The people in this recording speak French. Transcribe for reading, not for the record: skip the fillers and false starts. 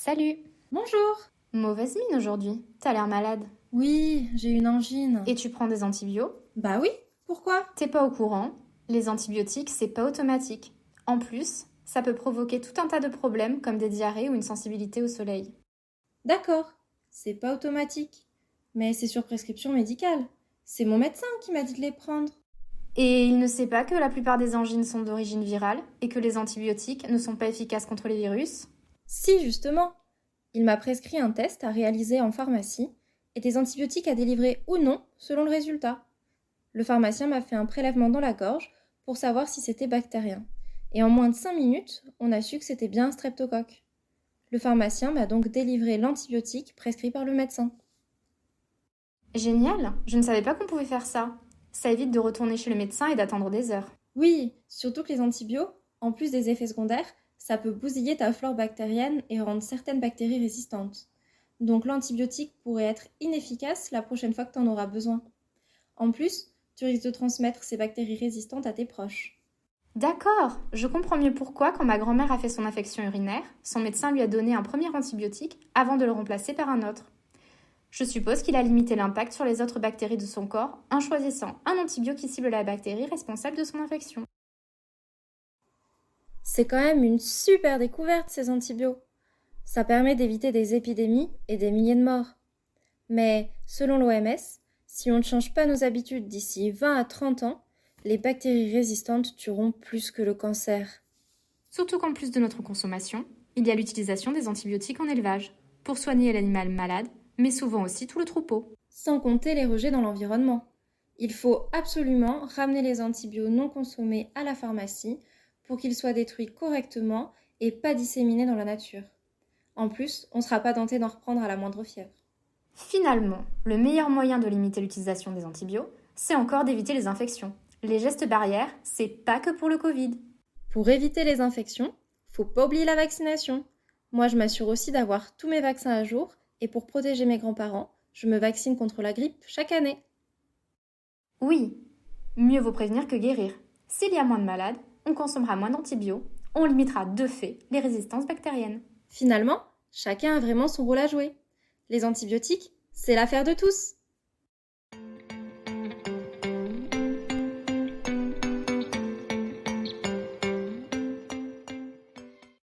Salut! Bonjour! Mauvaise mine aujourd'hui. T'as l'air malade. Oui, j'ai une angine. Et tu prends des antibiotiques? Bah oui, pourquoi? T'es pas au courant? Les antibiotiques, c'est pas automatique. En plus, ça peut provoquer tout un tas de problèmes comme des diarrhées ou une sensibilité au soleil. D'accord, c'est pas automatique. Mais c'est sur prescription médicale. C'est mon médecin qui m'a dit de les prendre. Et il ne sait pas que la plupart des angines sont d'origine virale et que les antibiotiques ne sont pas efficaces contre les virus? Si, justement. Il m'a prescrit un test à réaliser en pharmacie et des antibiotiques à délivrer ou non selon le résultat. Le pharmacien m'a fait un prélèvement dans la gorge pour savoir si c'était bactérien. Et en moins de 5 minutes, on a su que c'était bien un streptocoque. Le pharmacien m'a donc délivré l'antibiotique prescrit par le médecin. Génial! Je ne savais pas qu'on pouvait faire ça. Ça évite de retourner chez le médecin et d'attendre des heures. Oui, surtout que les antibiotiques, en plus des effets secondaires, ça peut bousiller ta flore bactérienne et rendre certaines bactéries résistantes. Donc l'antibiotique pourrait être inefficace la prochaine fois que tu en auras besoin. En plus, tu risques de transmettre ces bactéries résistantes à tes proches. D'accord, je comprends mieux pourquoi, quand ma grand-mère a fait son infection urinaire, son médecin lui a donné un premier antibiotique avant de le remplacer par un autre. Je suppose qu'il a limité l'impact sur les autres bactéries de son corps en choisissant un antibiotique qui cible la bactérie responsable de son infection. C'est quand même une super découverte, ces antibiotiques. Ça permet d'éviter des épidémies et des milliers de morts. Mais, selon l'OMS, si on ne change pas nos habitudes d'ici 20 à 30 ans, les bactéries résistantes tueront plus que le cancer. Surtout qu'en plus de notre consommation, il y a l'utilisation des antibiotiques en élevage, pour soigner l'animal malade, mais souvent aussi tout le troupeau. Sans compter les rejets dans l'environnement. Il faut absolument ramener les antibiotiques non consommés à la pharmacie pour qu'ils soient détruits correctement et pas disséminés dans la nature. En plus, on ne sera pas tenté d'en reprendre à la moindre fièvre. Finalement, le meilleur moyen de limiter l'utilisation des antibiotiques, c'est encore d'éviter les infections. Les gestes barrières, c'est pas que pour le Covid. Pour éviter les infections, faut pas oublier la vaccination. Moi, je m'assure aussi d'avoir tous mes vaccins à jour et pour protéger mes grands-parents, je me vaccine contre la grippe chaque année. Oui, mieux vaut prévenir que guérir. S'il y a moins de malades, on consommera moins d'antibiotiques, on limitera de fait les résistances bactériennes. Finalement, chacun a vraiment son rôle à jouer. Les antibiotiques, c'est l'affaire de tous.